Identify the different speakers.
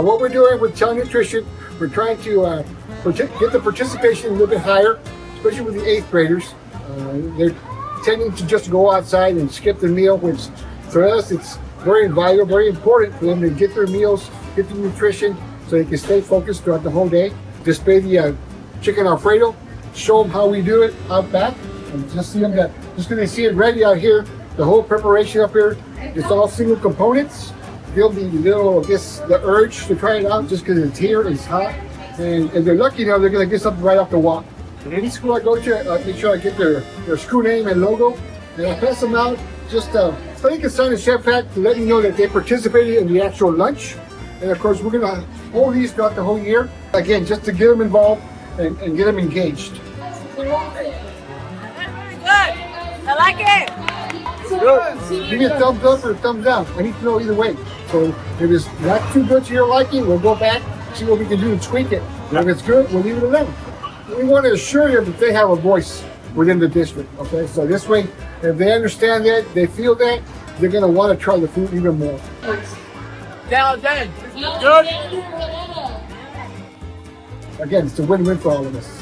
Speaker 1: What we're doing with telenutrition, we're trying to get the participation a little bit higher, especially with the 8th graders. They're tending to just go outside and skip their meal, which for us it's very vital, very important for them to get their meals, get the nutrition, so they can stay focused throughout the whole day. Display the chicken Alfredo, show them how we do it out back, and just see them that just because they see it ready out here. The whole preparation up here, it's all single components. They'll be little, I guess, the urge to try it out just because it's here, it's hot, and if they're lucky enough, they're gonna get something right off the walk. In any school I go to, I make sure I get their school name and logo, and I pass them out. Just thank a sign and chef hat to let you know that they participated in the actual lunch. And of course, we're gonna hold these throughout the whole year. Again, just to get them involved and get them engaged.
Speaker 2: Very good. I like it.
Speaker 1: Good. Give me a thumbs up or a thumbs down. I need to know either way. So if it's not too good to your liking, we'll go back, see what we can do to tweak it. And if it's good, we'll leave it alone. We want to assure them that they have a voice within the district. Okay, so this way, if they understand that, they feel that, they're going to want to try the food even more.
Speaker 2: Down. Good.
Speaker 1: Again, it's a win-win for all of us.